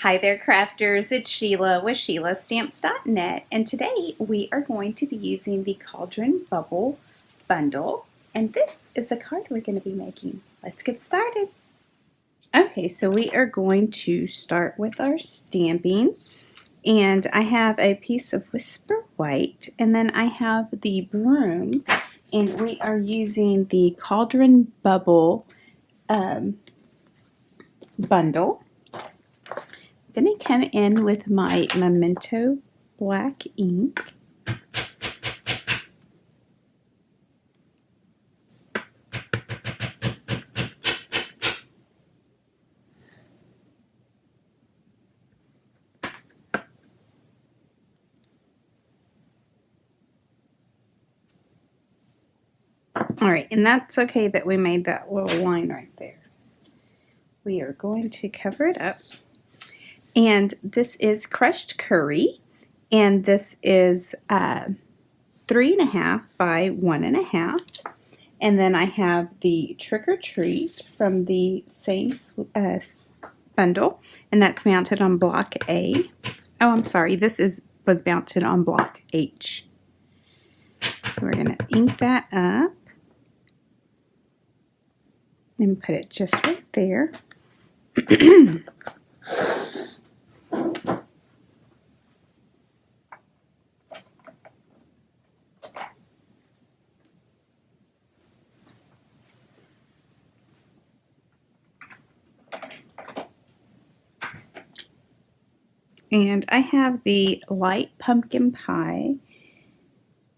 Hi there, crafters. It's Sheila with SheilaStamps.net, and today we are going to be using the Cauldron Bubble Bundle, and this is the card we're going to be making. Let's get started. Okay, so we are going to start with our stamping, and I have a piece of Whisper White, and then I have the broom, and we are using the Cauldron Bubble Bundle. I'm going to come in with my Memento black ink. Alright, and that's okay that we made that little line right there. We are going to cover it up. And this is crushed curry, and this is 3.5 by 1.5. And then I have the Trick or Treat from the same bundle, and that's mounted on block A. Oh, I'm sorry, this was mounted on block H. So we're going to ink that up and put it just right there. And I have the light pumpkin pie,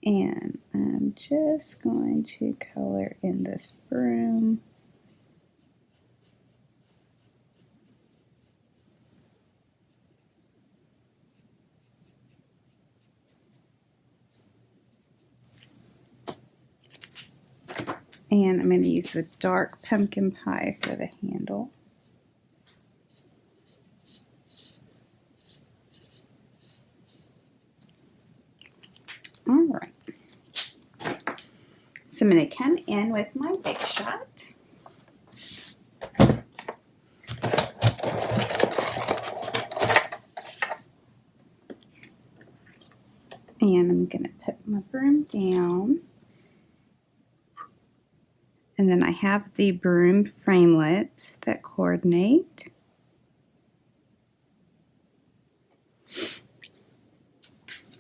and I'm just going to color in this broom. And I'm going to use the dark pumpkin pie for the handle. Alright, so I'm going to come in with my Big Shot. And I'm going to put my broom down. And then I have the broom framelits that coordinate.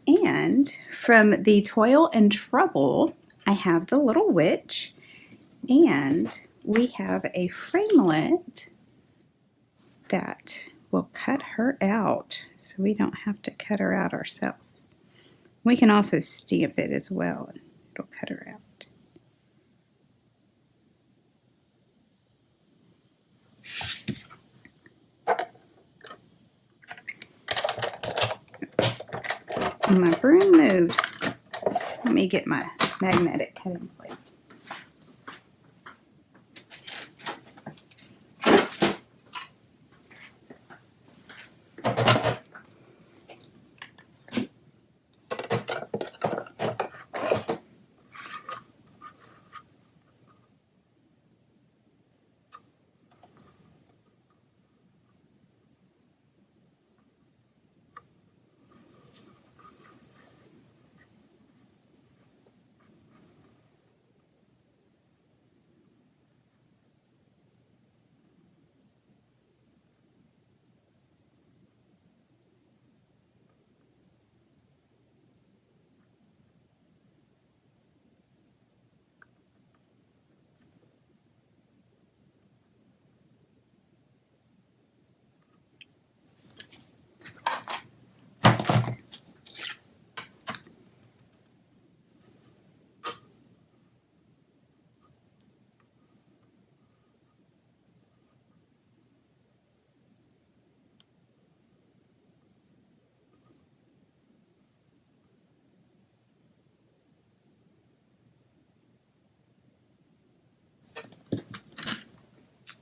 And from the Toil and Trouble, I have the Little Witch, and we have a framelit that will cut her out, so we don't have to cut her out ourselves. We can also stamp it as well, and it'll cut her out. My broom moved. Let me get my magnetic cutting plate.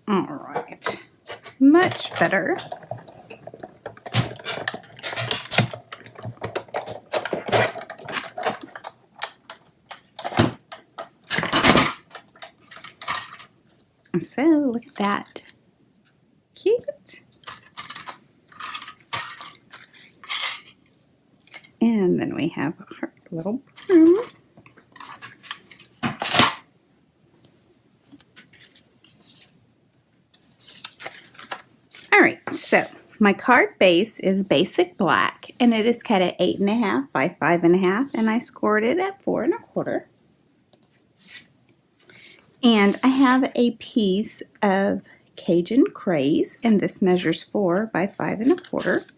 All right, much better. So look at that, cute. And then we have our little broom. All right, so my card base is basic black, and it is cut at 8.5 by 5.5, and I scored it at 4 1/4. And I have a piece of CAJUN CRAZE, and this measures 4 by 5 1/4.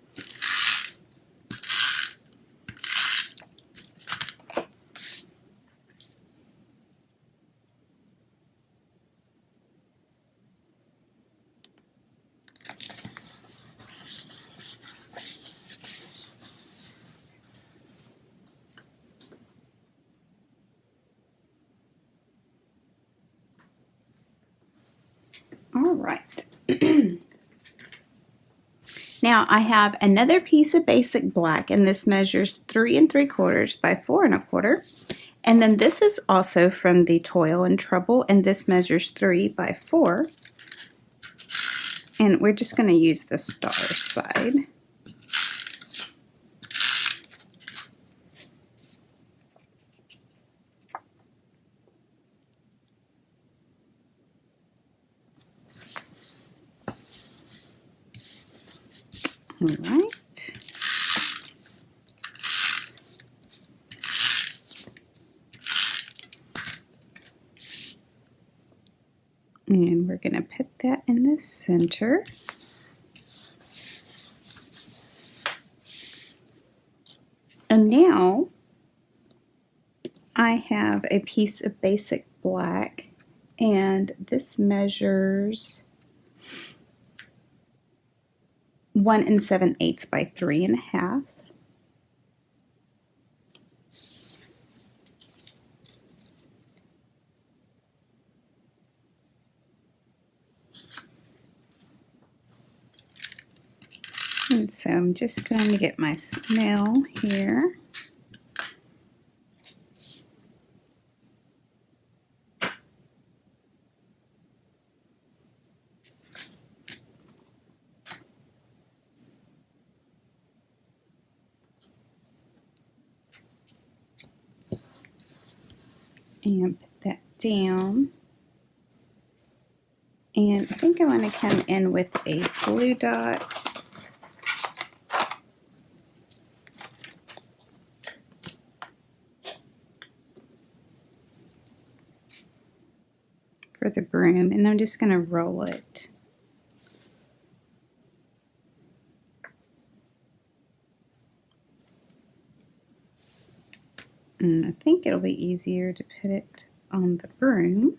All right. Now I have another piece of basic black, and this measures 3 3/4 by 4 1/4. And then this is also from the Toil and Trouble, and this measures 3 by 4. And we're just going to use the star side. All right. And we're going to put that in the center. And now I have a piece of basic black, and this measures 1 7/8 by 3 1/2. And so I'm just going to get my SNAIL here. And put that down. And I think I want to come in with a blue dot. For the broom, and I'm just going to roll it. And I think it'll be easier to put it on the broom.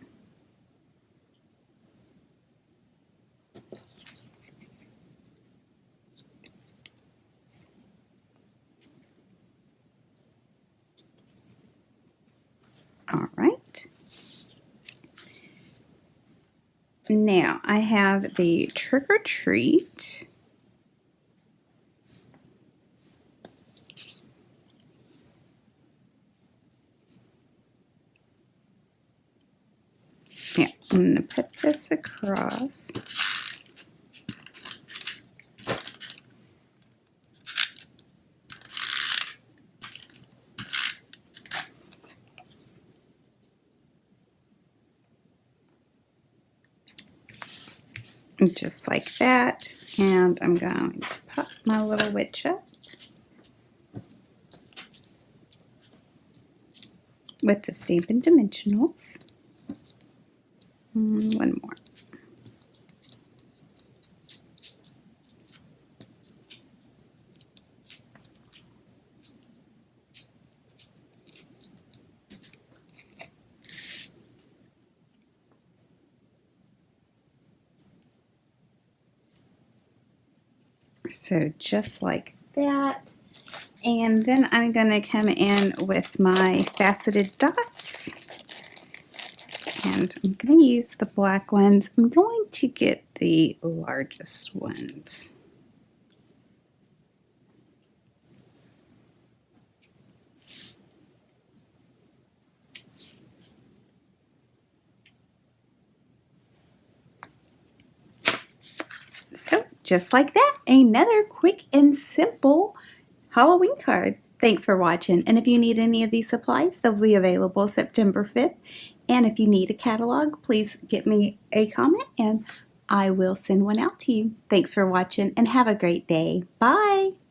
All right. Now I have the Trick or Treat. Yeah, I'm going to put this across. Just like that, and I'm going to pop my little witch up with the Stampin' Dimensionals. One more. So just like that. And then I'm going to come in with my faceted dots. And I'm going to use the black ones. I'm going to get the largest ones. So just like that, another quick and simple Halloween card. Thanks for watching, and if you need any of these supplies, they'll be available September 5th. And if you need a catalog, please give me a comment and I will send one out to you. Thanks for watching and have a great day. Bye!